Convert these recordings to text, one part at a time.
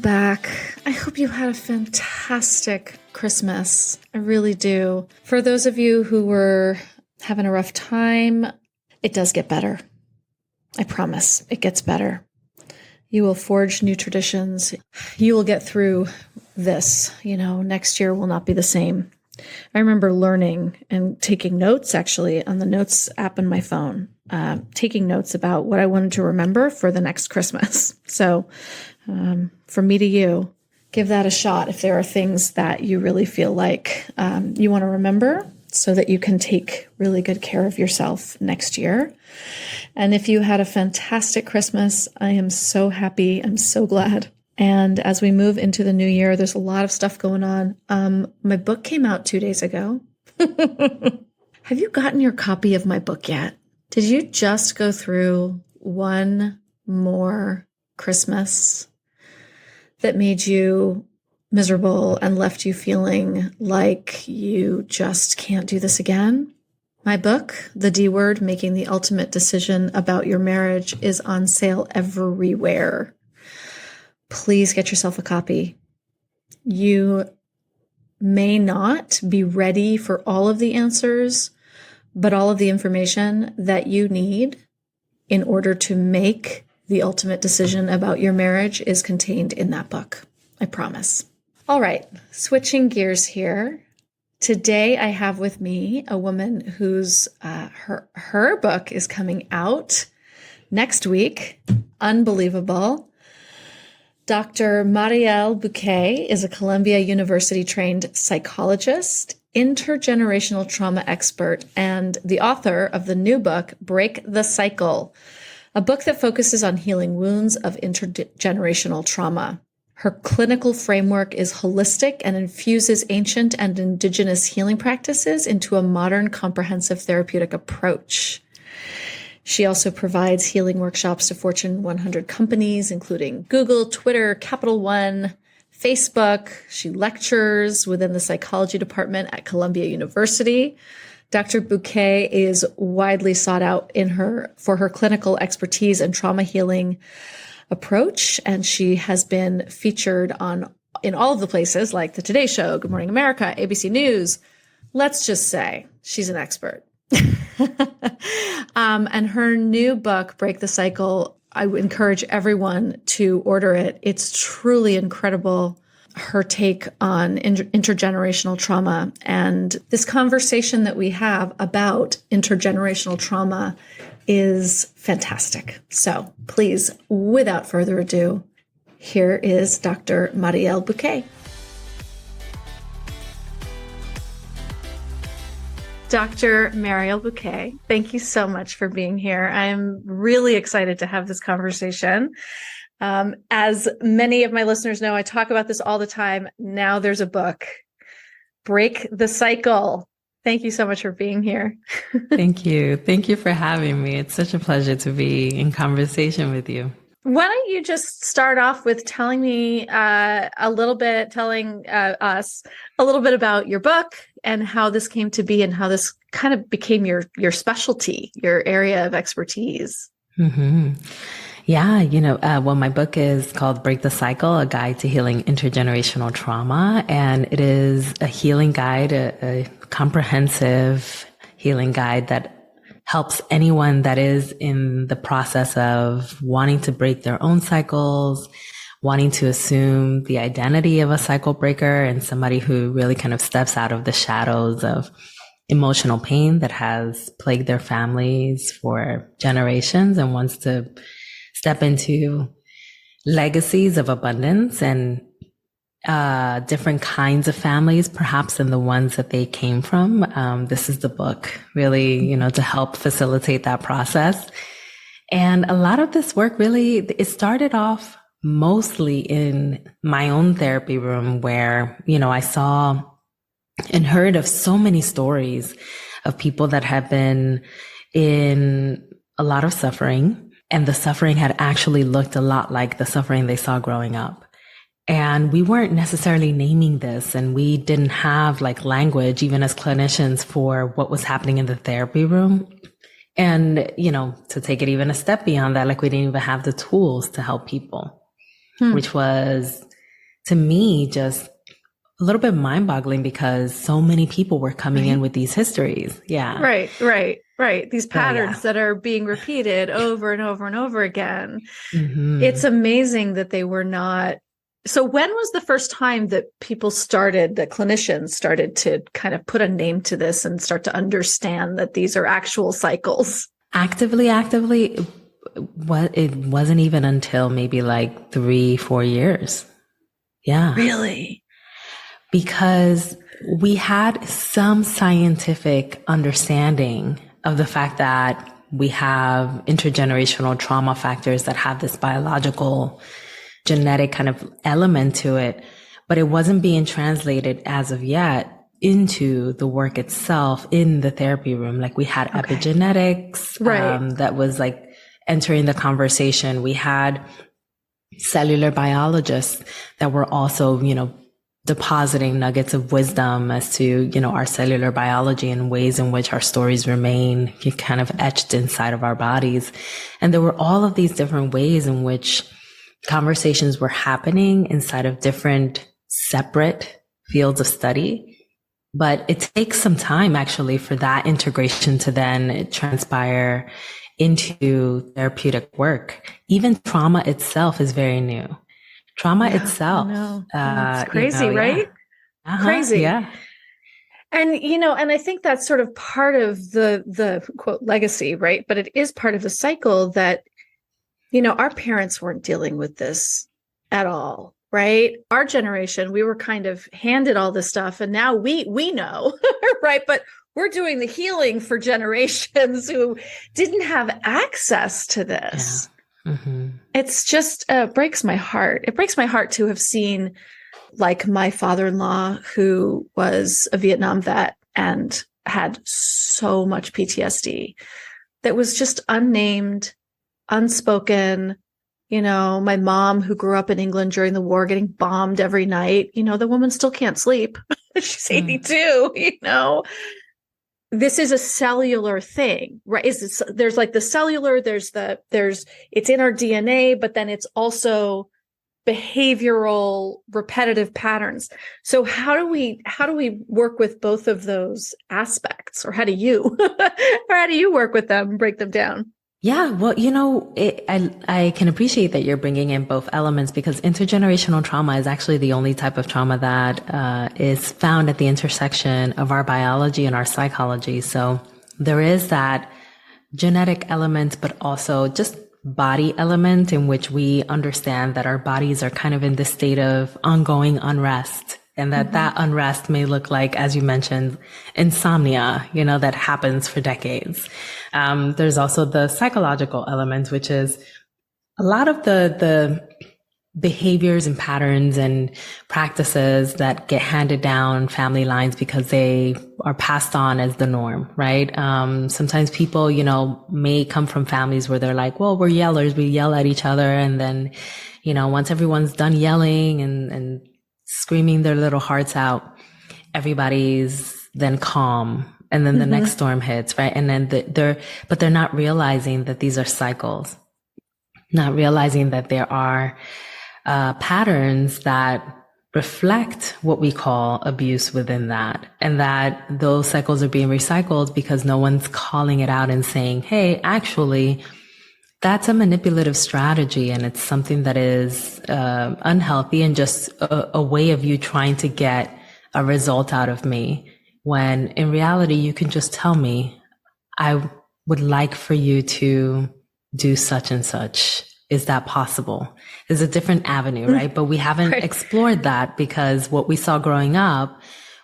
Back. I hope you had a fantastic Christmas. I really do. For those of you who were having a rough time, it does get better. I promise it gets better. You will forge new traditions. You will get through this. Next year will not be the same. I remember learning and taking notes actually on the notes app in my phone, taking notes about what I wanted to remember for the next Christmas. So from me to you, give that a shot if there are things that you really feel like you want to remember so that you can take really good care of yourself next year. And if you had a fantastic Christmas, I am so happy. I'm so glad. And as we move into the new year, there's a lot of stuff going on. My book came out 2 days ago. Have you gotten your copy of my book yet? Did you just go through one more Christmas that made you miserable and left you feeling like you just can't do this again? My book, The D Word, Making the Ultimate Decision About Your Marriage, is on sale everywhere. Please get yourself a copy. You may not be ready for all of the answers, but all of the information that you need in order to make the ultimate decision about your marriage is contained in that book. I promise. All right, switching gears here. Today I have with me a woman whose her book is coming out next week. Unbelievable. Dr. Mariel Buque is a Columbia University trained psychologist, intergenerational trauma expert, and the author of the new book, Break the Cycle, a book that focuses on healing wounds of intergenerational trauma. Her clinical framework is holistic and infuses ancient and indigenous healing practices into a modern comprehensive therapeutic approach. She also provides healing workshops to Fortune 100 companies, including Google, Twitter, Capital One, Facebook. She lectures within the psychology department at Columbia University. Dr. Buquet is widely sought out for her clinical expertise and trauma healing approach, and she has been featured in all of the places like The Today Show, Good Morning America, ABC News. Let's just say she's an expert. And her new book, Break the Cycle, I would encourage everyone to order it. It's truly incredible, her take on intergenerational trauma. And this conversation that we have about intergenerational trauma is fantastic. So please, without further ado, here is Dr. Mariel Buqué. Dr. Mariel Buqué, thank you so much for being here. I'm really excited to have this conversation. As many of my listeners know, I talk about this all the time. Now there's a book, Break the Cycle. Thank you so much for being here. Thank you. Thank you for having me. It's such a pleasure to be in conversation with you. Why don't you just start off with telling me telling us a little bit about your book and how this came to be and how this kind of became your specialty, your area of expertise. Mm-hmm. Yeah, well, my book is called Break the Cycle, A Guide to Healing Intergenerational Trauma. And it is a healing guide, a comprehensive healing guide that helps anyone that is in the process of wanting to break their own cycles, wanting to assume the identity of a cycle breaker and somebody who really kind of steps out of the shadows of emotional pain that has plagued their families for generations and wants to step into legacies of abundance and different kinds of families, perhaps than the ones that they came from. This is the book really, to help facilitate that process. And a lot of this work really, it started off mostly in my own therapy room where, I saw and heard of so many stories of people that had been in a lot of suffering, and the suffering had actually looked a lot like the suffering they saw growing up. And we weren't necessarily naming this, and we didn't have language, even as clinicians, for what was happening in the therapy room. And, to take it even a step beyond that, we didn't even have the tools to help people, which was to me, just a little bit mind-boggling because so many people were coming in with these histories. Yeah. Right. These patterns that are being repeated over and over and over again. It's amazing that they were not. So when was the first time that that clinicians started to kind of put a name to this and start to understand that these are actual cycles? Actively, it wasn't even until maybe like 3-4 years. Yeah. Really? Because we had some scientific understanding of the fact that we have intergenerational trauma factors that have this biological, genetic kind of element to it, but it wasn't being translated as of yet into the work itself in the therapy room. Like we had epigenetics, that was like entering the conversation. We had cellular biologists that were also, depositing nuggets of wisdom as to, our cellular biology and ways in which our stories remain kind of etched inside of our bodies. And there were all of these different ways in which conversations were happening inside of different separate fields of study. But it takes some time actually for that integration to then transpire into therapeutic work. Even trauma itself is very new. Trauma itself. It's crazy, right? Crazy. Yeah. And, and I think that's sort of part of the quote legacy, right? But it is part of the cycle that, our parents weren't dealing with this at all, right? Our generation, we were kind of handed all this stuff and now we know, right? But we're doing the healing for generations who didn't have access to this. Yeah. It's just breaks my heart. It breaks my heart to have seen like my father-in-law, who was a Vietnam vet and had so much PTSD that was just unnamed, unspoken. My mom, who grew up in England during the war, getting bombed every night. The woman still can't sleep. She's 82, This is a cellular thing, right? There's like the cellular, it's in our DNA, but then it's also behavioral repetitive patterns. So how do we work with both of those aspects, or how do you work with them, break them down? Yeah, well, I can appreciate that you're bringing in both elements, because intergenerational trauma is actually the only type of trauma that is found at the intersection of our biology and our psychology. So there is that genetic element, but also just body element in which we understand that our bodies are kind of in this state of ongoing unrest. And that unrest may look like, as you mentioned, insomnia, that happens for decades. There's also the psychological element, which is a lot of the behaviors and patterns and practices that get handed down family lines because they are passed on as the norm, right? Sometimes people, may come from families where they're like, well, we're yellers. We yell at each other. And then, once everyone's done yelling and screaming their little hearts out, everybody's then calm, and then the next storm hits, right? And then they're not realizing that these are cycles, not realizing that there are patterns that reflect what we call abuse within that, and that those cycles are being recycled because no one's calling it out and saying, hey, actually, that's a manipulative strategy, and it's something that is unhealthy and just a way of you trying to get a result out of me, when in reality, you can just tell me, I would like for you to do such and such. Is that possible? It's a different avenue, right? But we haven't explored that, because what we saw growing up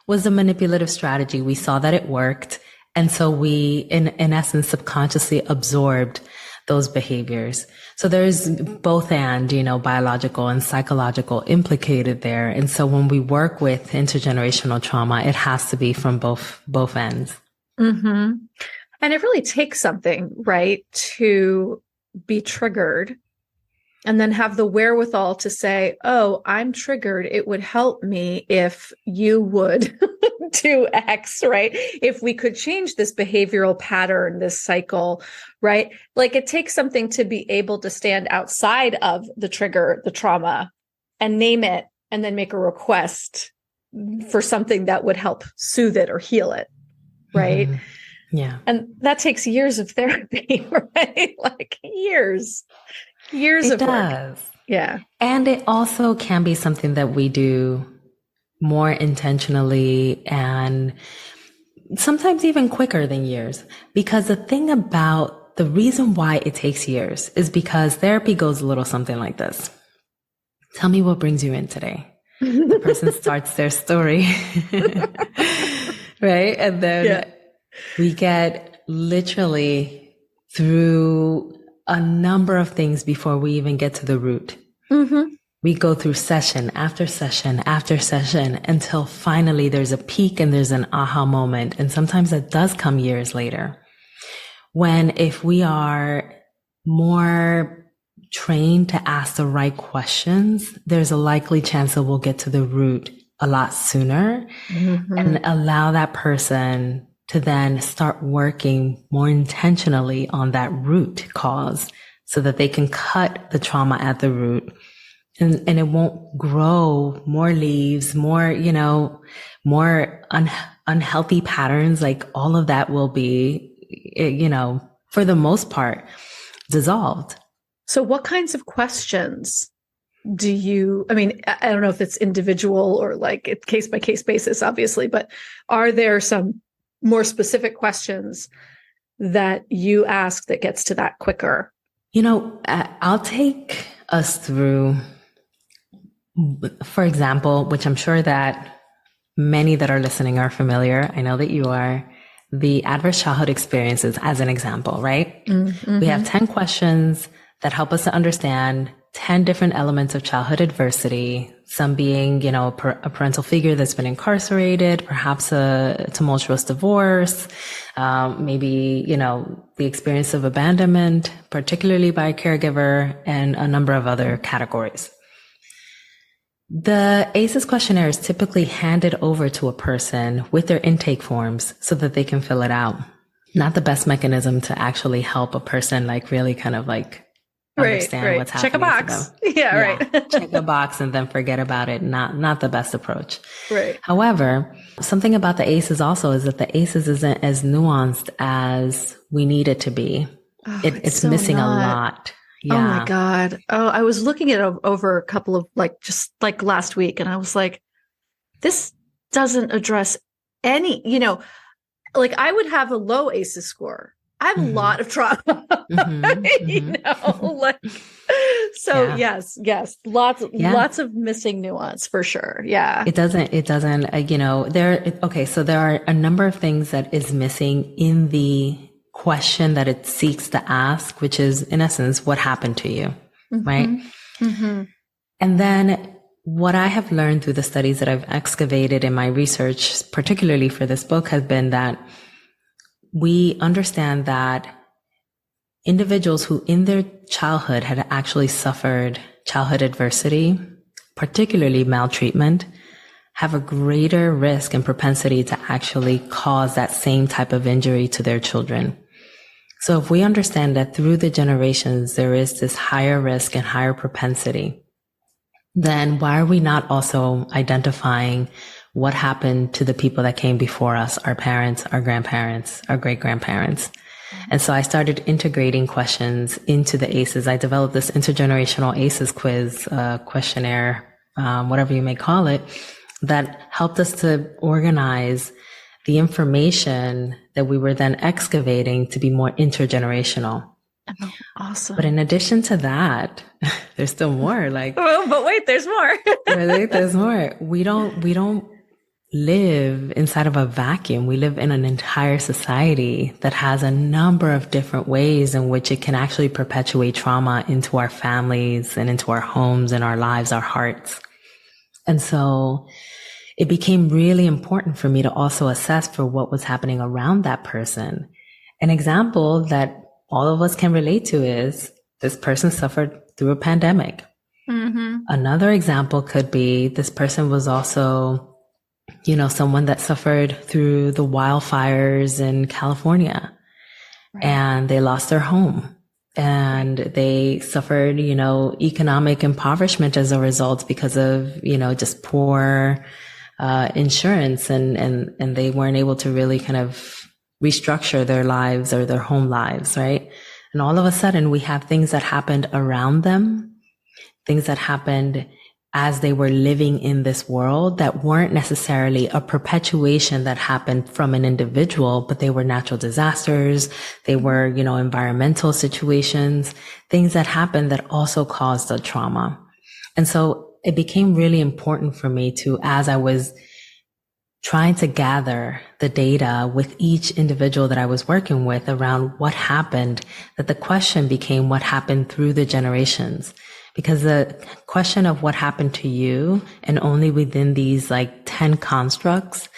was a manipulative strategy. We saw that it worked. And so we, in essence, subconsciously absorbed those behaviors. So there's both and, biological and psychological implicated there. And so when we work with intergenerational trauma, it has to be from both ends. And it really takes something, right, to be triggered and then have the wherewithal to say, oh, I'm triggered. It would help me if you would do X, right? If we could change this behavioral pattern, this cycle, right? Like it takes something to be able to stand outside of the trigger, the trauma, and name it and then make a request for something that would help soothe it or heal it. Right. Mm-hmm. Yeah. And that takes years of therapy, right? Like years It of work. does. Yeah. And it also can be something that we do more intentionally and sometimes even quicker than years. Because the reason why it takes years is because therapy goes a little something like this. Tell me what brings you in today. The person starts their story, right? And then we get literally through a number of things before we even get to the root. Mm-hmm. We go through session after session after session until finally there's a peak and there's an aha moment. And sometimes that does come years later. When if we are more trained to ask the right questions, there's a likely chance that we'll get to the root a lot sooner and allow that person to then start working more intentionally on that root cause so that they can cut the trauma at the root and it won't grow more leaves, more, more unhealthy patterns. Like all of that will be, for the most part, dissolved. So what kinds of questions I don't know if it's individual or like it's case by case basis, obviously, but are there some more specific questions that you ask that gets to that quicker? I'll take us through, for example, which I'm sure that many that are listening are familiar. I know that you are. The adverse childhood experiences as an example, right? Mm-hmm. We have 10 questions that help us to understand 10 different elements of childhood adversity, some being, a parental figure that's been incarcerated, perhaps a tumultuous divorce, maybe, the experience of abandonment, particularly by a caregiver, and a number of other categories. The ACEs questionnaire is typically handed over to a person with their intake forms so that they can fill it out. Not the best mechanism to actually help a person really kind of understand what's happening. Check a box. Yeah, right. Check a box and then forget about it. Not the best approach. Right. However, something about the ACEs also is that the ACEs isn't as nuanced as we need it to be. It's so missing a lot. Yeah. Oh my God. Oh, I was looking at it over a couple of just last week and I was like, this doesn't address any, I would have a low ACEs score. I have a lot of trauma, yes, lots of missing nuance for sure. Yeah. It doesn't, so there are a number of things that is missing in the question that it seeks to ask, which is in essence, what happened to you, right? Mm-hmm. And then what I have learned through the studies that I've excavated in my research, particularly for this book, has been that we understand that individuals who in their childhood had actually suffered childhood adversity, particularly maltreatment, have a greater risk and propensity to actually cause that same type of injury to their children. So if we understand that through the generations, there is this higher risk and higher propensity, then why are we not also identifying what happened to the people that came before us, our parents, our grandparents, our great-grandparents? And so I started integrating questions into the ACEs. I developed this intergenerational ACEs quiz, questionnaire, whatever you may call it, that helped us to organize the information that we were then excavating to be more intergenerational. Oh, awesome. But in addition to that, there's still more. But wait, there's more. There's more. We don't live inside of a vacuum. We live in an entire society that has a number of different ways in which it can actually perpetuate trauma into our families and into our homes and our lives, our hearts. And so it became really important for me to also assess for what was happening around that person. An example that all of us can relate to is this person suffered through a pandemic. Mm-hmm. Another example could be this person was also, someone that suffered through the wildfires in California, right, and they lost their home. and they suffered, economic impoverishment as a result because of, just poor insurance, and they weren't able to really kind of restructure their lives or their home lives, right? And all of a sudden we have things that happened around them, things that happened as they were living in this world that weren't necessarily a perpetuation that happened from an individual, but they were natural disasters. They were, environmental situations, things that happened that also caused the trauma. And so it became really important for me to, as I was trying to gather the data with each individual that I was working with around what happened, that the question became what happened through the generations. Because the question of what happened to you and only within these 10 constructs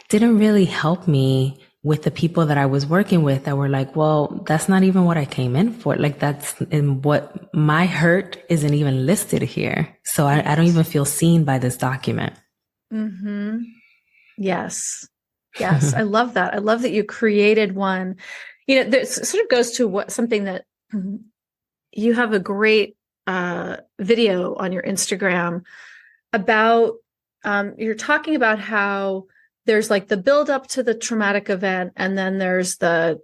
didn't really help me with the people that I was working with that were like, well, that's not even what I came in for. That's in what my hurt isn't even listed here. So I don't even feel seen by this document. Mm-hmm. Yes. Yes. I love that. I love that you created one. This sort of goes to something that you have a great video on your Instagram about, you're talking about how there's the build up to the traumatic event, and then there's the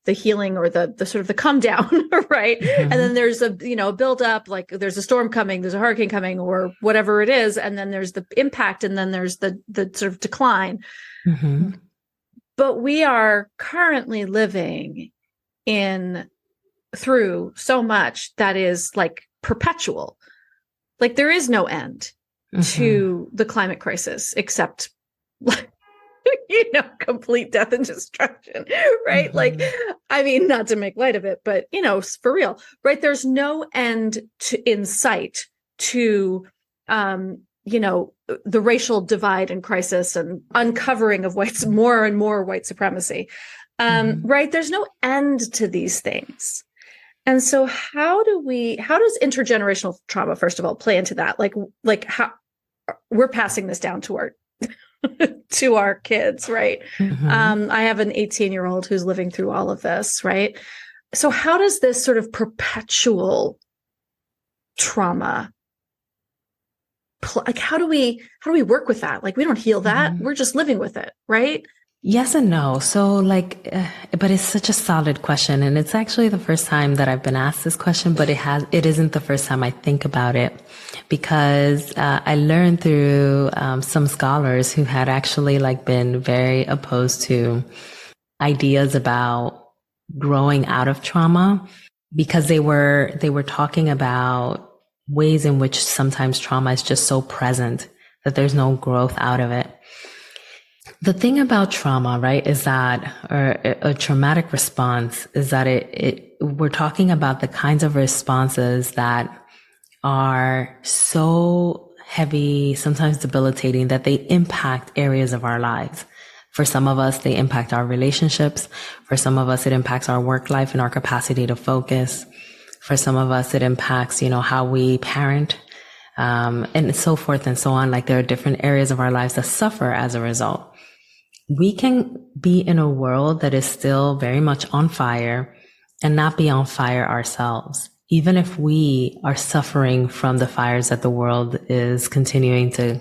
healing or the sort of the come down, right? Mm-hmm. And then there's a build up, there's a storm coming, there's a hurricane coming, or whatever it is, and then there's the impact, and then there's the sort of decline. Mm-hmm. But we are currently living through so much that is perpetual. There is no end to the climate crisis except complete death and destruction, right? Not to make light of it, but for real, right? There's no end in sight to the racial divide and crisis and uncovering of more and more white supremacy. Right? There's no end to these things. And so how does intergenerational trauma, first of all, play into that? How we're passing this down to our kids, right? Mm-hmm. I have an 18-year-old who's living through all of this, right? So how does this sort of perpetual trauma, how do we work with that? We don't heal that. Mm-hmm. We're just living with it, right? Yes and no. So but it's such a solid question. And it's actually the first time that I've been asked this question, but it isn't the first time I think about it, because I learned through some scholars who had actually been very opposed to ideas about growing out of trauma, because they were talking about ways in which sometimes trauma is just so present that there's no growth out of it. The thing about trauma, right, is that, or a traumatic response, is that we're talking about the kinds of responses that are so heavy, sometimes debilitating, that they impact areas of our lives. For some of us, they impact our relationships. For some of us, it impacts our work life and our capacity to focus. For some of us, it impacts, how we parent, and so forth and so on. There are different areas of our lives that suffer as a result. We can be in a world that is still very much on fire and not be on fire ourselves, even if we are suffering from the fires that the world is continuing to,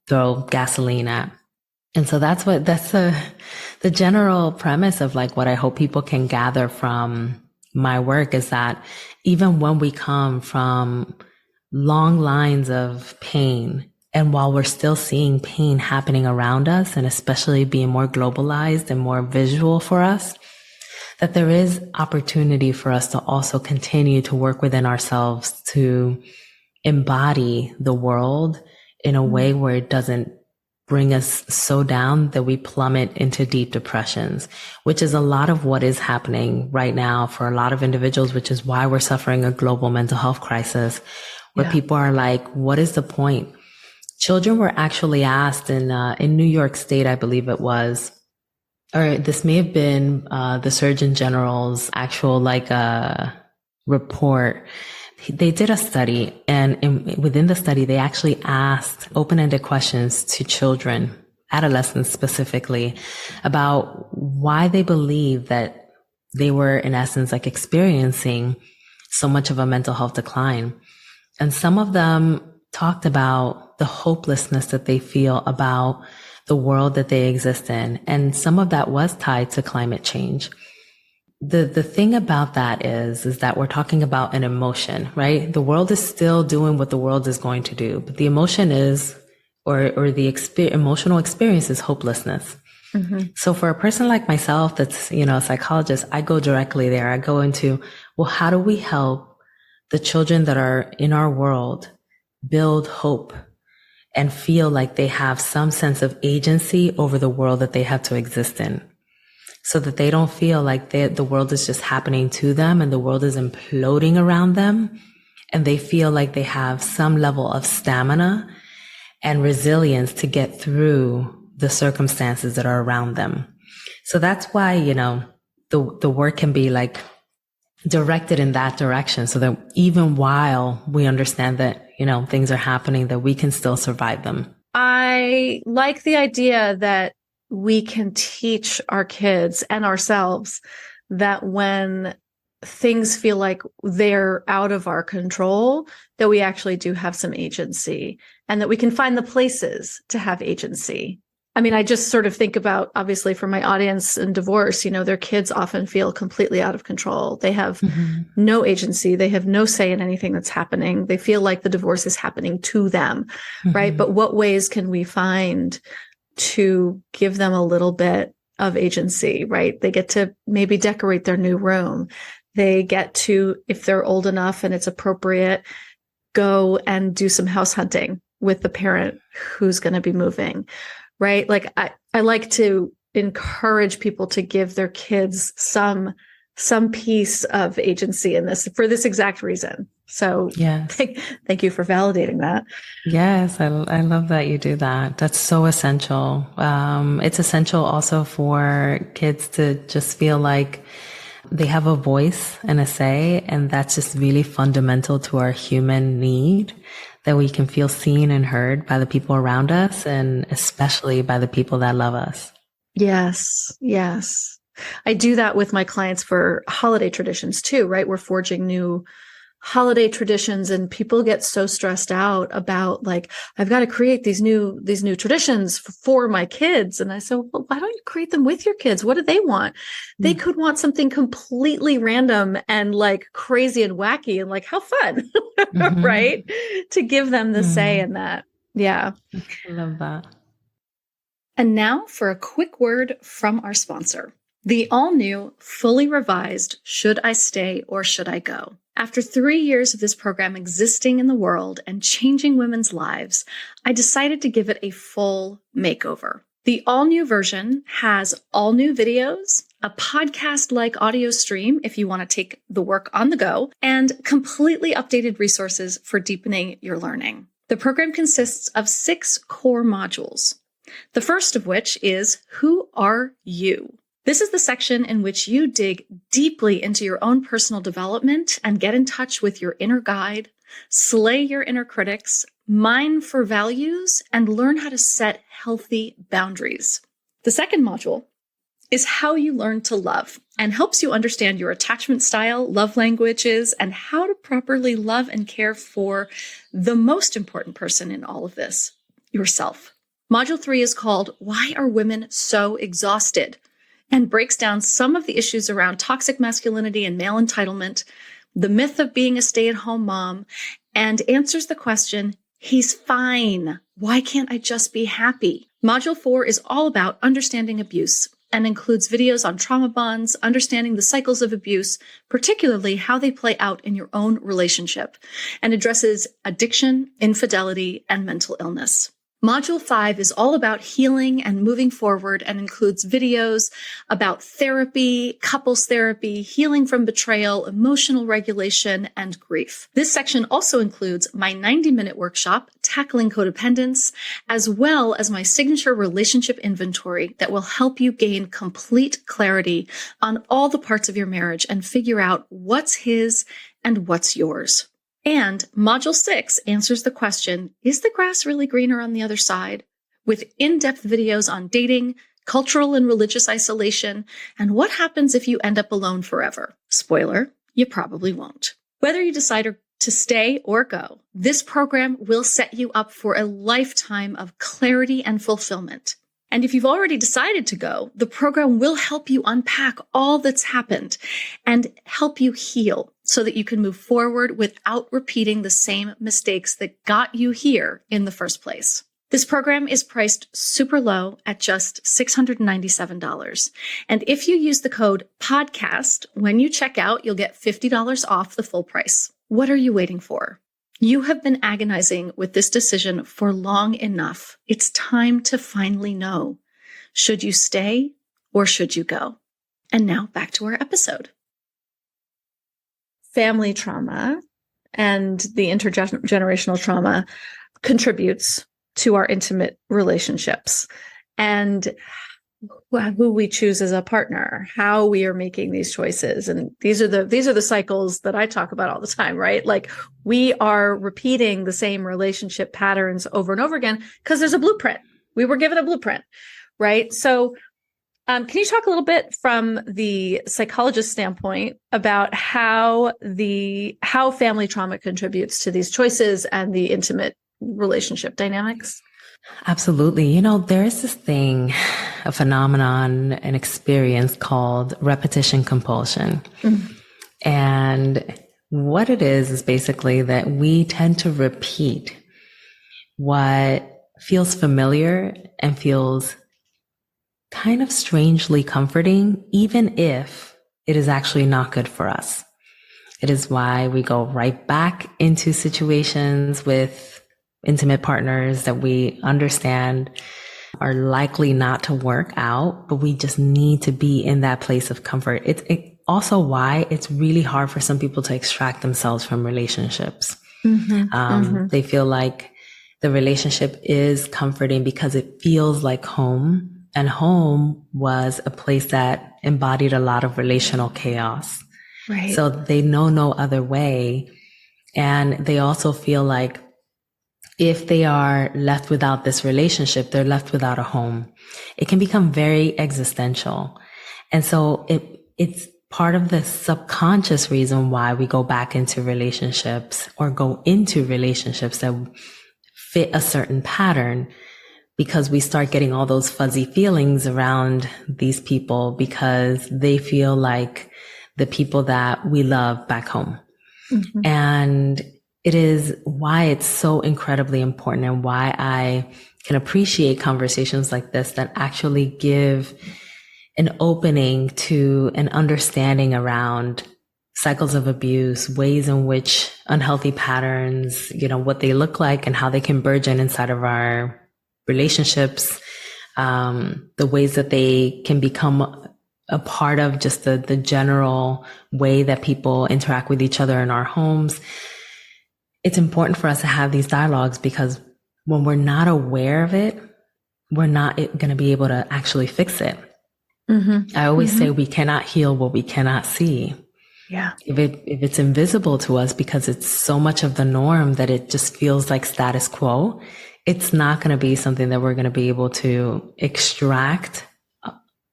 throw gasoline at. And so that's the general premise of what I hope people can gather from my work, is that even when we come from long lines of pain, and while we're still seeing pain happening around us, and especially being more globalized and more visual for us, that there is opportunity for us to also continue to work within ourselves to embody the world in a way where it doesn't bring us so down that we plummet into deep depressions, which is a lot of what is happening right now for a lot of individuals, which is why we're suffering a global mental health crisis, where people are like, what is the point? Children were actually asked in New York State, I believe it was, or this may have been the Surgeon General's actual report. They did a study, and within the study, they actually asked open-ended questions to children, adolescents specifically, about why they believe that they were in essence like experiencing so much of a mental health decline. And some of them talked about the hopelessness that they feel about the world that they exist in. And some of that was tied to climate change. The thing about that is that we're talking about an emotion, right? The world is still doing what the world is going to do, but the emotion is, or the emotional experience is hopelessness. Mm-hmm. So for a person like myself, that's, a psychologist, I go directly there. I go into, well, how do we help the children that are in our world build hope and feel like they have some sense of agency over the world that they have to exist in, so that they don't feel like the world is just happening to them and the world is imploding around them, and they feel like they have some level of stamina and resilience to get through the circumstances that are around them. So that's why, the work can be like directed in that direction, so that even while we understand that, things are happening, that we can still survive them. I like the idea that we can teach our kids and ourselves that when things feel like they're out of our control, that we actually do have some agency, and that we can find the places to have agency. I mean, I just sort of think about, obviously, for my audience in divorce, their kids often feel completely out of control. They have no agency. They have no say in anything that's happening. They feel like the divorce is happening to them, right? But what ways can we find to give them a little bit of agency, right? They get to maybe decorate their new room. They get to, if they're old enough and it's appropriate, go and do some house hunting with the parent who's going to be moving, right? Like I like to encourage people to give their kids some piece of agency in this for this exact reason. So yes. Thank you for validating that. Yes, I love that you do that. That's so essential. It's essential also for kids to just feel like they have a voice and a say, and that's just really fundamental to our human need, that we can feel seen and heard by the people around us, and especially by the people that love us. Yes, yes. I do that with my clients for holiday traditions too, right? We're forging new holiday traditions, and people get so stressed out about, like, I've got to create these new traditions for my kids. And I said, well, why don't you create them with your kids? What do they want? They could want something completely random and like crazy and wacky and like, how fun, right? To give them the say in that. Yeah. I love that. And now for a quick word from our sponsor. The all-new, fully revised Should I Stay or Should I Go? After 3 years of this program existing in the world and changing women's lives, I decided to give it a full makeover. The all-new version has all new videos, a podcast-like audio stream if you want to take the work on the go, and completely updated resources for deepening your learning. The program consists of 6 core modules. The first of which is Who Are You? This is the section in which you dig deeply into your own personal development and get in touch with your inner guide, slay your inner critics, mine for values, and learn how to set healthy boundaries. The second module is How You Learn to Love, and helps you understand your attachment style, love languages, and how to properly love and care for the most important person in all of this, yourself. Module 3 is called Why Are Women So Exhausted? And breaks down some of the issues around toxic masculinity and male entitlement, the myth of being a stay-at-home mom, and answers the question, he's fine. Why can't I just be happy? Module 4 is all about understanding abuse and includes videos on trauma bonds, understanding the cycles of abuse, particularly how they play out in your own relationship, and addresses addiction, infidelity, and mental illness. Module 5 is all about healing and moving forward and includes videos about therapy, couples therapy, healing from betrayal, emotional regulation, and grief. This section also includes my 90-minute workshop, Tackling Codependence, as well as my signature relationship inventory that will help you gain complete clarity on all the parts of your marriage and figure out what's his and what's yours. And Module 6 answers the question, is the grass really greener on the other side? With in-depth videos on dating, cultural and religious isolation, and what happens if you end up alone forever. Spoiler, you probably won't. Whether you decide to stay or go, this program will set you up for a lifetime of clarity and fulfillment. And if you've already decided to go, the program will help you unpack all that's happened and help you heal so that you can move forward without repeating the same mistakes that got you here in the first place. This program is priced super low at just $697. And if you use the code PODCAST, when you check out, you'll get $50 off the full price. What are you waiting for? You have been agonizing with this decision for long enough. It's time to finally know. Should you stay or should you go? And now back to our episode. Family trauma and the intergenerational trauma contributes to our intimate relationships and who we choose as a partner, how we are making these choices. And these are the cycles that I talk about all the time, right? Like we are repeating the same relationship patterns over and over again because there's a blueprint. We were given a blueprint, right? So can you talk a little bit from the psychologist standpoint about how family trauma contributes to these choices and the intimate relationship dynamics? Absolutely. There is this thing, a phenomenon, an experience called repetition compulsion. Mm-hmm. And what it is basically that we tend to repeat what feels familiar and feels kind of strangely comforting, even if it is actually not good for us. It is why we go right back into situations with intimate partners that we understand are likely not to work out, but we just need to be in that place of comfort. It's also why it's really hard for some people to extract themselves from relationships. Mm-hmm, They feel like the relationship is comforting because it feels like home, and home was a place that embodied a lot of relational chaos. Right. So they know no other way. And they also feel like if they are left without this relationship, they're left without a home. It can become very existential. And so it's part of the subconscious reason why we go back into relationships or go into relationships that fit a certain pattern, because we start getting all those fuzzy feelings around these people because they feel like the people that we love back home. Mm-hmm. And it is why it's so incredibly important and why I can appreciate conversations like this that actually give an opening to an understanding around cycles of abuse, ways in which unhealthy patterns, what they look like and how they can burgeon inside of our relationships, the ways that they can become a part of just the general way that people interact with each other in our homes. It's important for us to have these dialogues because when we're not aware of it, we're not going to be able to actually fix it. Mm-hmm. I always say we cannot heal what we cannot see. Yeah. If it's invisible to us because it's so much of the norm that it just feels like status quo, it's not going to be something that we're going to be able to extract,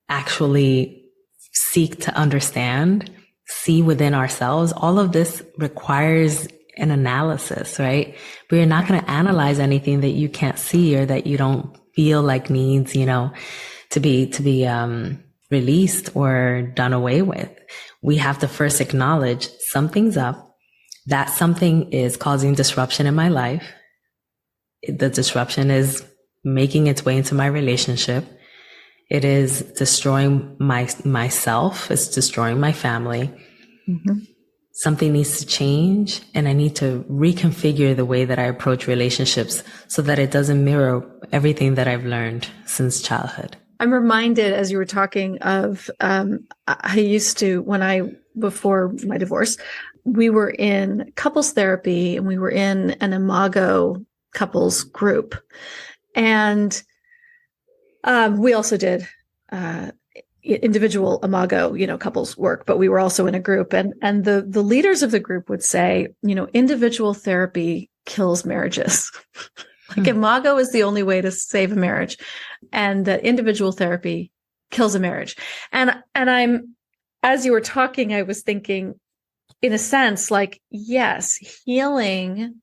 actually seek to understand, see within ourselves. All of this requires an analysis, right? But you're not going to analyze anything that you can't see or that you don't feel like needs, to be released or done away with. We have to first acknowledge something's up, that something is causing disruption in my life. The disruption is making its way into my relationship. It is destroying myself. It's destroying my family. Mm-hmm. Something needs to change, and I need to reconfigure the way that I approach relationships so that it doesn't mirror everything that I've learned since childhood. I'm reminded as you were talking of, I used to, before my divorce, we were in couples therapy and we were in an Imago couples group. And we also did individual Imago, couples work, but we were also in a group. And the leaders of the group would say, individual therapy kills marriages. Like imago is the only way to save a marriage, and that individual therapy kills a marriage. And I'm, as you were talking, I was thinking, in a sense, like, yes, healing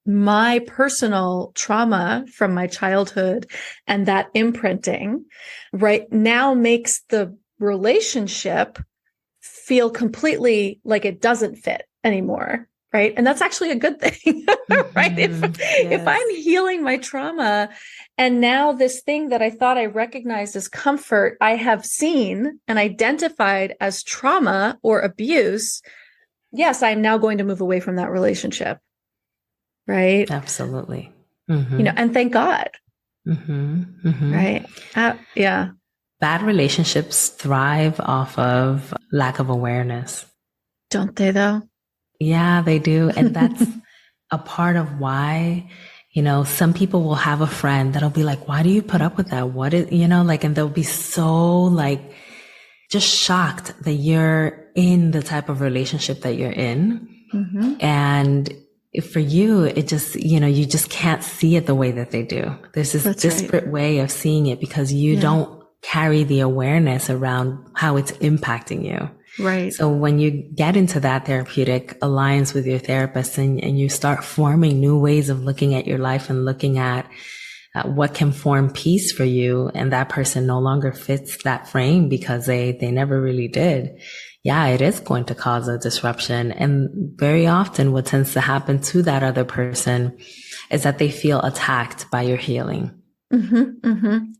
my personal trauma from my childhood and that imprinting right now makes the relationship feel completely like it doesn't fit anymore. Right. And that's actually a good thing. Right. If I'm healing my trauma, and now this thing that I thought I recognized as comfort, I have seen and identified as trauma or abuse. Yes, I'm now going to move away from that relationship. Right. Absolutely. And thank God. Right. Yeah. Bad relationships thrive off of lack of awareness. Don't they though? Yeah, they do. And that's a part of why, some people will have a friend that'll be like, why do you put up with that? What is, and they'll be so like just shocked that you're in the type of relationship that you're in. And for you, it just, you just can't see it the way that they do. There's this disparate way of seeing it because you don't carry the awareness around how it's impacting you. Right. So when you get into that therapeutic alliance with your therapist and you start forming new ways of looking at your life and looking at what can form peace for you, and that person no longer fits that frame because they never really did. Yeah, it is going to cause a disruption. And very often what tends to happen to that other person is that they feel attacked by your healing.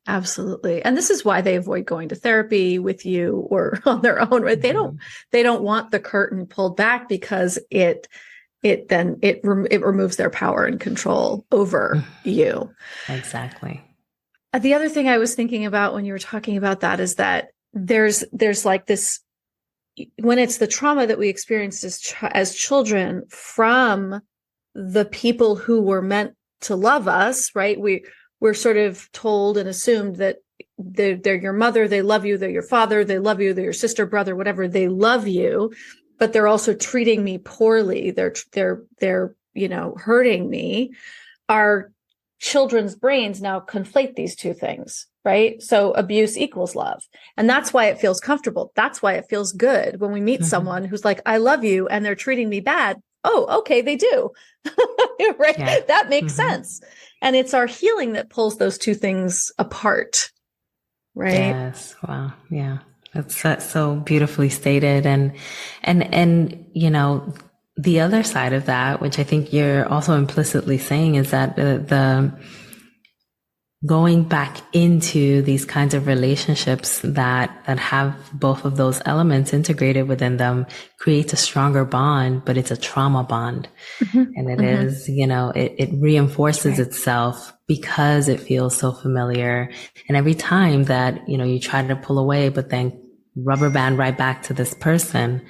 Absolutely. And this is why they avoid going to therapy with you or on their own, right? They don't want the curtain pulled back because it removes their power and control over you. Exactly. The other thing I was thinking about when you were talking about that is that there's like this, when it's the trauma that we experienced as children from the people who were meant to love us, right? We're sort of told and assumed that they're your mother, they love you, they're your father, they love you, they're your sister, brother, whatever, they love you, but they're also treating me poorly. They're hurting me. Our children's brains now conflate these two things, right? So abuse equals love. And that's why it feels comfortable. That's why it feels good when we meet someone who's like, I love you, and they're treating me bad. Oh, okay, they do. Right? Yeah. That makes sense. And it's our healing that pulls those two things apart. Right? Yes. Wow. Yeah. That's so beautifully stated. And, the other side of that, which I think you're also implicitly saying, is that the going back into these kinds of relationships that have both of those elements integrated within them creates a stronger bond, but it's a trauma bond. And it is, it reinforces itself because it feels so familiar. And every time that, you try to pull away, but then rubber band right back to this person,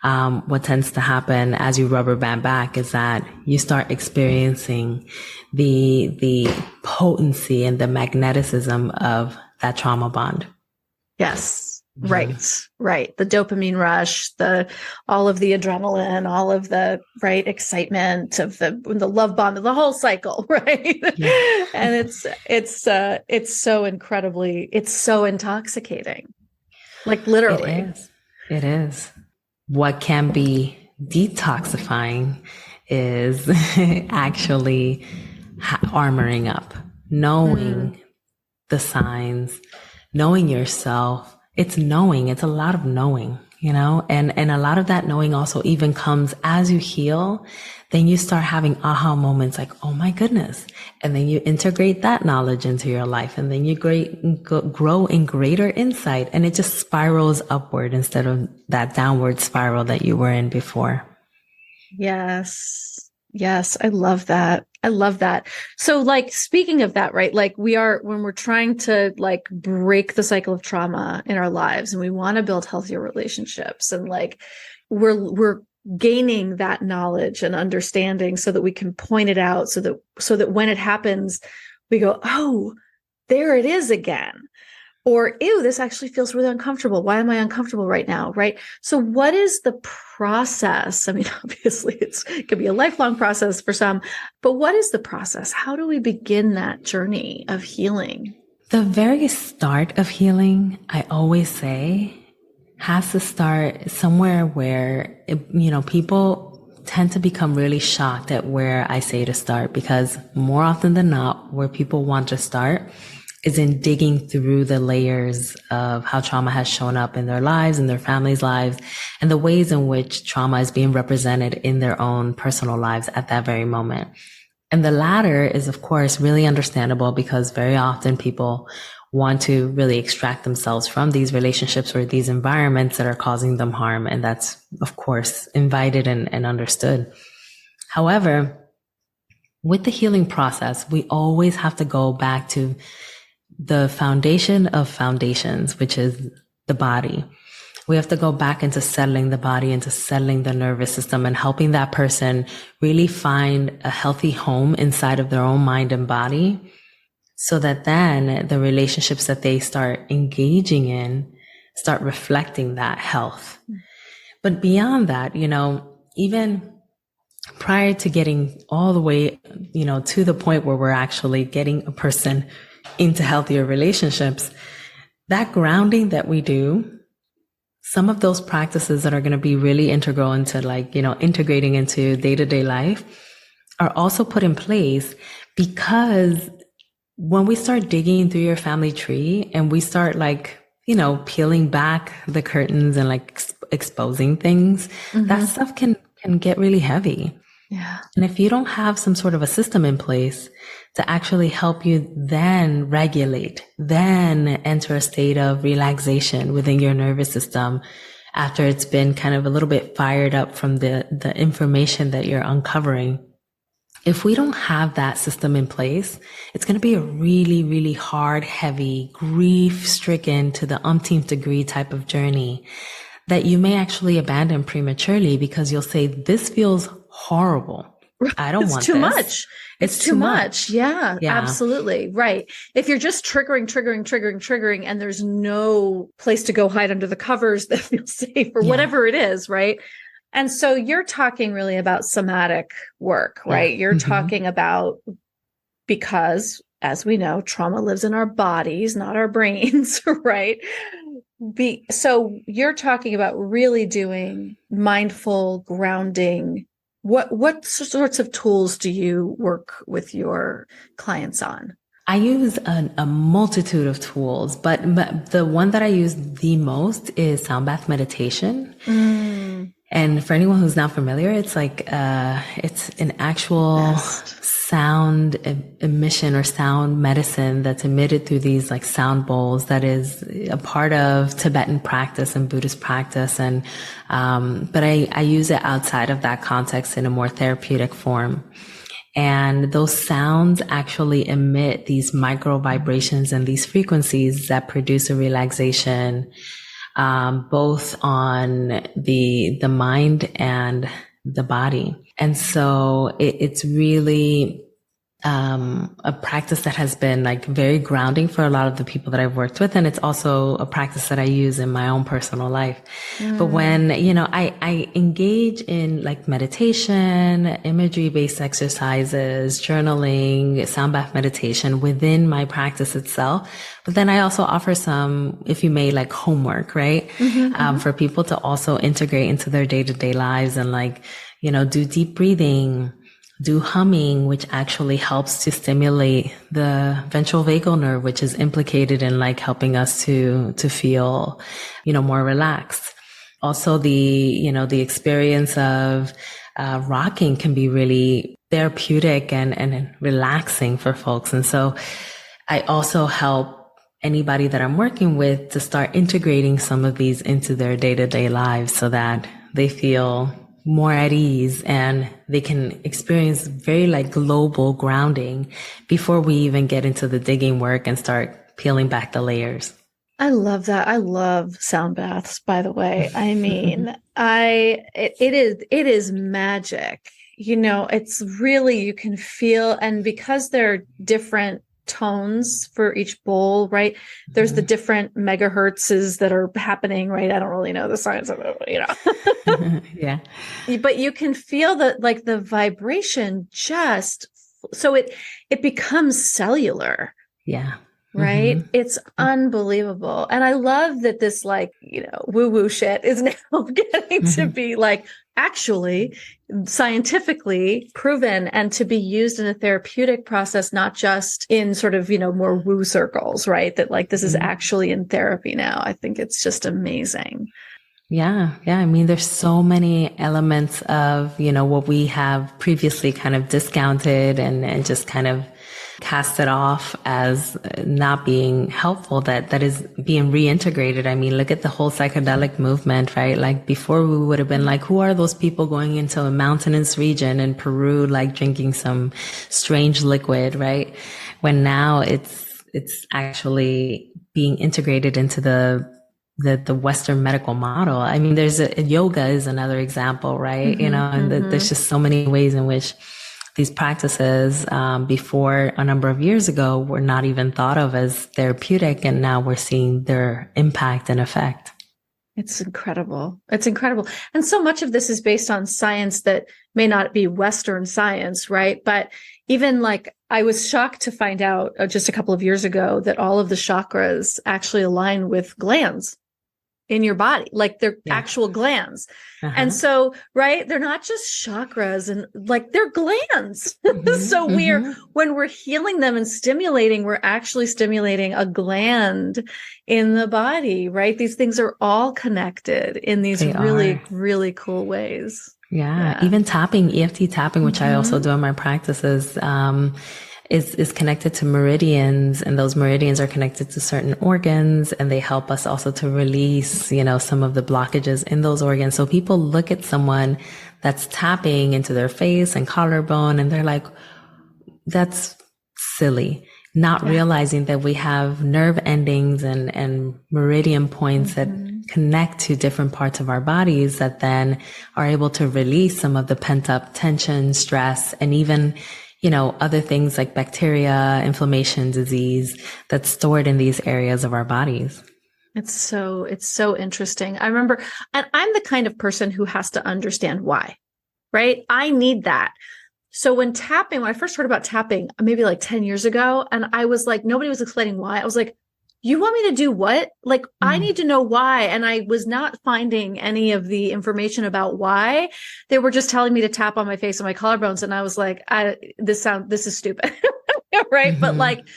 what tends to happen as you rubber band back is that you start experiencing the potency and the magneticism of that trauma bond. Yes. Right. The dopamine rush, all of the adrenaline, all of the excitement of the love bond of the whole cycle. Right. Yeah. And it's so incredibly, it's so intoxicating. Like literally. It is. What can be detoxifying is actually armoring up, knowing the signs, knowing yourself. It's knowing. It's a lot of knowing, and a lot of that knowing also even comes as you heal. Then you start having aha moments like, oh my goodness. And then you integrate that knowledge into your life, and then you grow in greater insight, and it just spirals upward instead of that downward spiral that you were in before. Yes. I love that. So speaking of that, right? When we're trying to break the cycle of trauma in our lives and we want to build healthier relationships, and we're gaining that knowledge and understanding so that we can point it out so that when it happens, we go, oh, there it is again. Or, ew, this actually feels really uncomfortable. Why am I uncomfortable right now? Right. So what is the process? I mean, obviously it could be a lifelong process for some, but what is the process? How do we begin that journey of healing? The very start of healing, I always say, has to start somewhere where, people tend to become really shocked at where I say to start, because more often than not, where people want to start is in digging through the layers of how trauma has shown up in their lives, in their families' lives, and the ways in which trauma is being represented in their own personal lives at that very moment. And the latter is, of course, really understandable, because very often people want to really extract themselves from these relationships or these environments that are causing them harm. And that's, of course, invited and understood. However, with the healing process, we always have to go back to the foundation of foundations, which is the body. We have to go back into settling the body, into settling the nervous system, and helping that person really find a healthy home inside of their own mind and body, so that then the relationships that they start engaging in start reflecting that health. But beyond that, even prior to getting all the way, to the point where we're actually getting a person into healthier relationships, that grounding that we do, some of those practices that are going to be really integral into integrating into day-to-day life are also put in place, because when we start digging through your family tree and we start peeling back the curtains and exposing things, that stuff can get really heavy. Yeah. And if you don't have some sort of a system in place to actually help you then regulate, then enter a state of relaxation within your nervous system after it's been kind of a little bit fired up from the information that you're uncovering, if we don't have that system in place, it's going to be a really, really hard, heavy, grief-stricken to the umpteenth degree type of journey that you may actually abandon prematurely, because you'll say, this feels horrible. I don't want this. It's too much. It's too much. Yeah, absolutely. Right. If you're just triggering, and there's no place to go hide under the covers that feels safe or whatever it is, right? And so you're talking really about somatic work, right? You're talking about, because as we know, trauma lives in our bodies, not our brains, right? So you're talking about really doing mindful grounding. What sorts of tools do you work with your clients on? I use a multitude of tools, but the one that I use the most is sound bath meditation. And for anyone who's not familiar, it's it's an actual sound emission or sound medicine that's emitted through these sound bowls that is a part of Tibetan practice and Buddhist practice. And, but I use it outside of that context in a more therapeutic form. And those sounds actually emit these micro vibrations and these frequencies that produce a relaxation, both on the mind and the body. And so it's really a practice that has been very grounding for a lot of the people that I've worked with. And it's also a practice that I use in my own personal life. But when, I engage in meditation, imagery-based exercises, journaling, sound bath meditation within my practice itself. But then I also offer some, if you may, homework, right? For people to also integrate into their day-to-day lives and do deep breathing, do humming, which actually helps to stimulate the ventral vagal nerve, which is implicated in helping us to feel, more relaxed. Also the experience of, rocking can be really therapeutic and relaxing for folks. And so I also help anybody that I'm working with to start integrating some of these into their day-to-day lives so that they feel more at ease and they can experience very global grounding before we even get into the digging work and start peeling back the layers. I love that. I love sound baths, by the way. I mean, it is magic. It's really, you can feel, and because they're different tones for each bowl, right? There's the different megahertzes that are happening, right? I don't really know the science of it, Yeah. But you can feel that, like, the vibration just, so it becomes cellular. Yeah. Right? It's unbelievable. And I love that this, like, woo-woo shit is now getting to be, like, actually scientifically proven and to be used in a therapeutic process, not just in sort of, more woo circles, right? That, like, this is actually in therapy now. I think it's just amazing. Yeah. Yeah. I mean, there's so many elements of, what we have previously kind of discounted and just kind of casted off as not being helpful that is being reintegrated. I mean, look at the whole psychedelic movement, right? Like, before we would have been like, who are those people going into a mountainous region in Peru, like drinking some strange liquid, right? When now it's actually being integrated into the Western medical model. I mean, yoga is another example, right? There's just so many ways in which these practices, before a number of years ago, were not even thought of as therapeutic. And now we're seeing their impact and effect. It's incredible. It's incredible. And so much of this is based on science that may not be Western science, right? But even, like, I was shocked to find out just a couple of years ago that all of the chakras actually align with glands in your body, like they're actual glands. And so, right, they're not just chakras, and, like, they're glands. So when we're healing them and stimulating, we're actually stimulating a gland in the body, right? These things are all connected in these really cool ways. Yeah. Even tapping, EFT tapping, which I also do in my practices, is connected to meridians, and those meridians are connected to certain organs, and they help us also to release, some of the blockages in those organs. So people look at someone that's tapping into their face and collarbone, and they're like, that's silly, not realizing that we have nerve endings and meridian points that connect to different parts of our bodies that then are able to release some of the pent up tension, stress, and even other things like bacteria, inflammation, disease that's stored in these areas of our bodies. It's so interesting. I remember, and I'm the kind of person who has to understand why, right? I need that. So when I first heard about tapping, maybe like 10 years ago, and I was like, nobody was explaining why. I was like, you want me to do what? Like, I need to know why. And I was not finding any of the information about why. They were just telling me to tap on my face and my collarbones. And I was like, this is stupid. Right. But, like,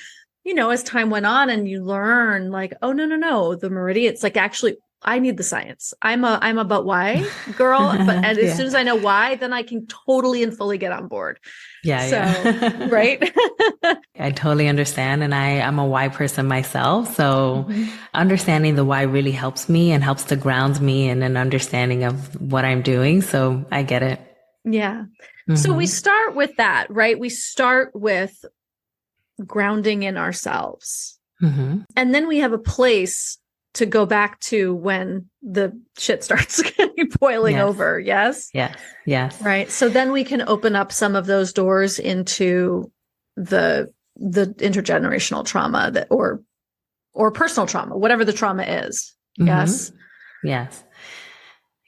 as time went on and you learn, like, oh, no, the meridian, it's like, actually, I need the science. I'm a but why girl. But as soon as I know why, then I can totally and fully get on board. Yeah. Right. I totally understand. And I'm a why person myself. So understanding the why really helps me and helps to ground me in an understanding of what I'm doing. So I get it. Yeah. So we start with that, right? We start with grounding in ourselves. And then we have a place to go back to when the shit starts boiling over. Yes. Yes. Right. So then we can open up some of those doors into the intergenerational trauma or personal trauma, whatever the trauma is. Yes. Yes.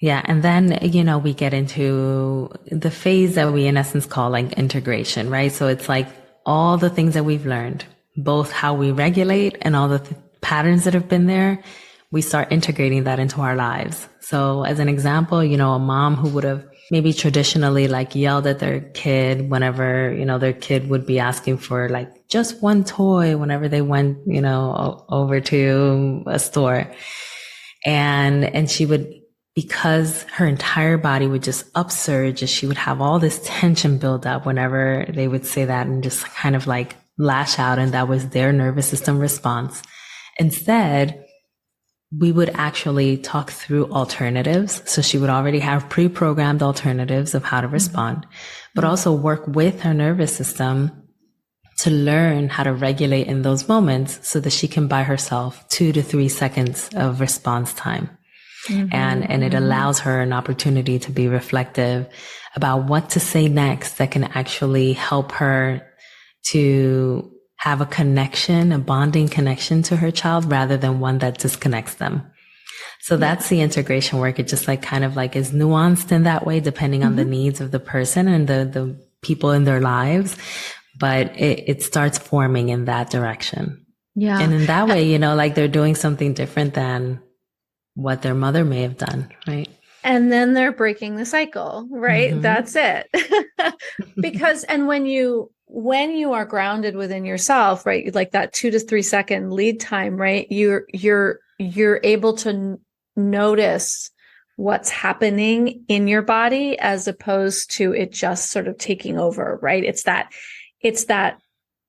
Yeah. And then, we get into the phase that we in essence call, like, integration, right? So it's like all the things that we've learned, both how we regulate and all the patterns that have been there, we start integrating that into our lives. So as an example, a mom who would have maybe traditionally, like, yelled at their kid whenever, their kid would be asking for, like, just one toy whenever they went, over to a store. And she would, because her entire body would just upsurge, and she would have all this tension build up whenever they would say that, and just kind of like lash out. And that was their nervous system response. Instead, we would actually talk through alternatives. So she would already have pre-programmed alternatives of how to respond, but also work with her nervous system to learn how to regulate in those moments so that she can buy herself 2 to 3 seconds of response time. And it allows her an opportunity to be reflective about what to say next that can actually help her to have a connection, a bonding connection to her child rather than one that disconnects them. So that's the integration work. It just like kind of like is nuanced in that way, depending on the needs of the person and the people in their lives. But it starts forming in that direction. Yeah. And in that way, you know, like they're doing something different than what their mother may have done. Right. And then they're breaking the cycle, right? That's it. Because, and when you are grounded within yourself, right? Like that 2 to 3 second lead time, right? You're able to notice what's happening in your body as opposed to it just sort of taking over, right? It's that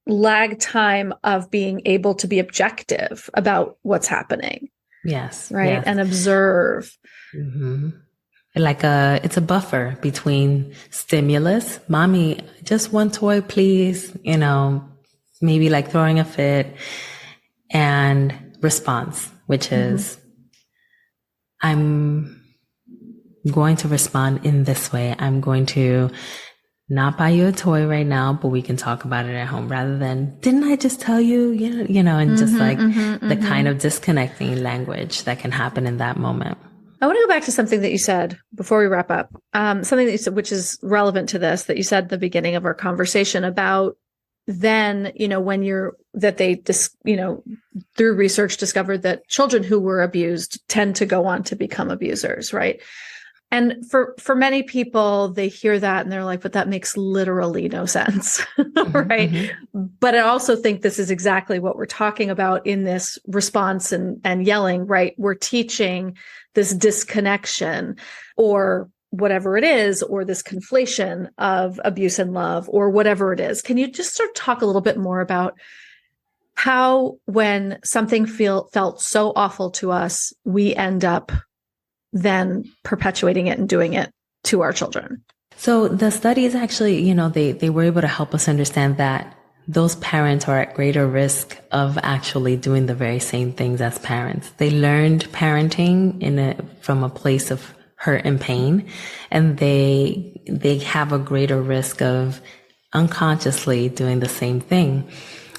lag time of being able to be objective about what's happening. Yes. Right. Yes. And observe. Like it's a buffer between stimulus, mommy, just one toy, please, you know, maybe like throwing a fit, and response, which is, I'm going to respond in this way. I'm going to not buy you a toy right now, but we can talk about it at home, rather than, didn't I just tell you, you know, and just like the kind of disconnecting language that can happen in that moment. I want to go back to something that you said before we wrap up. Something that you said, which is relevant to this, that you said at the beginning of our conversation about then, you know, through research discovered that children who were abused tend to go on to become abusers, right? And for many people, they hear that and they're like, but that makes literally no sense, right? But I also think this is exactly what we're talking about in this response and yelling, right? We're teaching this disconnection or whatever it is, or this conflation of abuse and love, or whatever it is. Can you just sort of talk a little bit more about how, when something felt so awful to us, we end up then perpetuating it and doing it to our children? So the studies actually, you know, they were able to help us understand that those parents are at greater risk of actually doing the very same things as parents. They learned parenting from a place of hurt and pain, and they have a greater risk of unconsciously doing the same thing.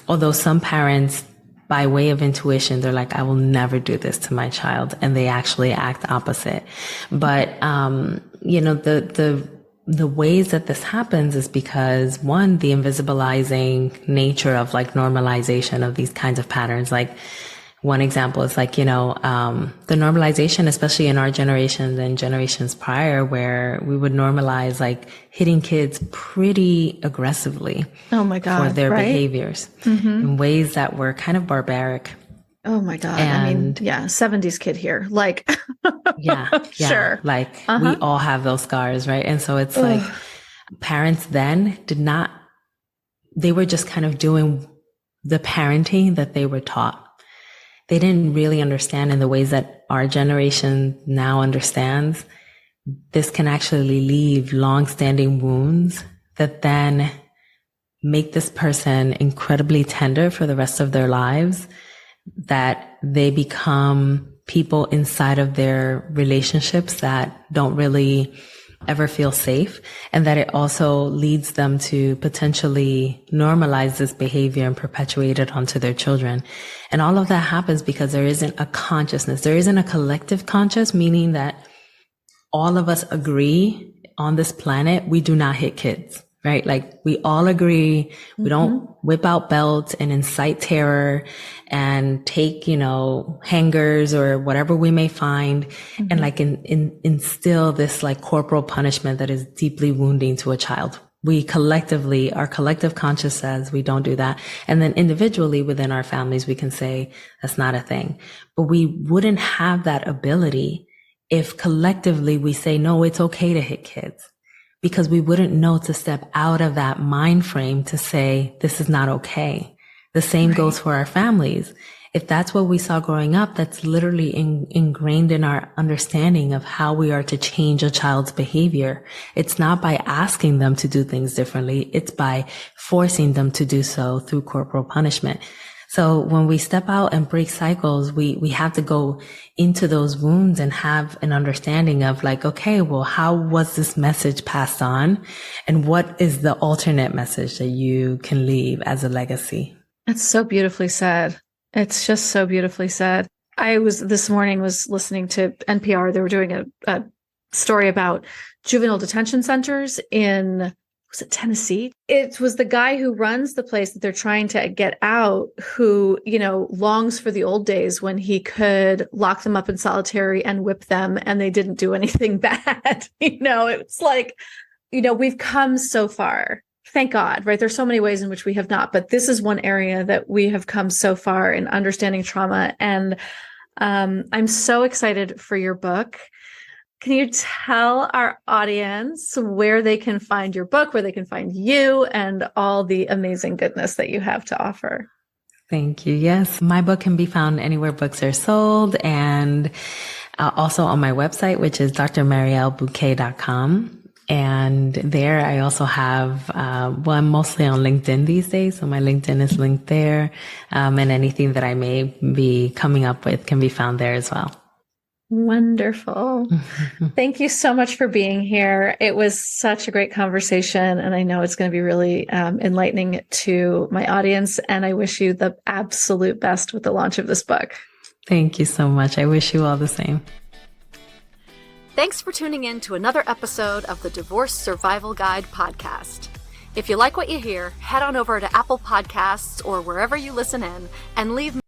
Although some parents, by way of intuition, they're like, I will never do this to my child. And they actually act opposite. But, you know, the ways that this happens is because, one, the invisibilizing nature of like normalization of these kinds of patterns. Like one example is like, you know, the normalization, especially in our generation and generations prior, where we would normalize like hitting kids pretty aggressively. Oh my God, for their right? behaviors in ways that were kind of barbaric. Oh my God. I mean, yeah, 70s kid here. Like, yeah, sure. Like we all have those scars, right? And so it's like parents then they were just kind of doing the parenting that they were taught. They didn't really understand in the ways that our generation now understands. This can actually leave long-standing wounds that then make this person incredibly tender for the rest of their lives, that they become people inside of their relationships that don't really ever feel safe, and that it also leads them to potentially normalize this behavior and perpetuate it onto their children. And all of that happens because there isn't a consciousness. There isn't a collective conscious, meaning that all of us agree on this planet, we do not hit kids, right? Like we all agree, we don't whip out belts and incite terror and take, you know, hangers or whatever we may find and like instill this like corporal punishment that is deeply wounding to a child. We collectively, our collective conscious says we don't do that. And then individually within our families, we can say that's not a thing. But we wouldn't have that ability if collectively we say, no, it's okay to hit kids, because we wouldn't know to step out of that mind frame to say, this is not okay. The same goes for our families. If that's what we saw growing up, that's literally ingrained in our understanding of how we are to change a child's behavior. It's not by asking them to do things differently. It's by forcing them to do so through corporal punishment. So when we step out and break cycles, we have to go into those wounds and have an understanding of like, okay, well, how was this message passed on? And what is the alternate message that you can leave as a legacy? It's so beautifully said. It's just so beautifully said. This morning was listening to NPR. They were doing a story about juvenile detention centers in, was it Tennessee? It was the guy who runs the place that they're trying to get out who, longs for the old days when he could lock them up in solitary and whip them and they didn't do anything bad. It's like, we've come so far. Thank God, right? There's so many ways in which we have not, but this is one area that we have come so far in understanding trauma. And I'm so excited for your book. Can you tell our audience where they can find your book, where they can find you, and all the amazing goodness that you have to offer? Thank you. Yes, my book can be found anywhere books are sold, and also on my website, which is drmarielbuque.com. And there I also have, I'm mostly on LinkedIn these days. So my LinkedIn is linked there. And anything that I may be coming up with can be found there as well. Wonderful. Thank you so much for being here. It was such a great conversation. And I know it's going to be really enlightening to my audience. And I wish you the absolute best with the launch of this book. Thank you so much. I wish you all the same. Thanks for tuning in to another episode of the Divorce Survival Guide podcast. If you like what you hear, head on over to Apple Podcasts or wherever you listen in and leave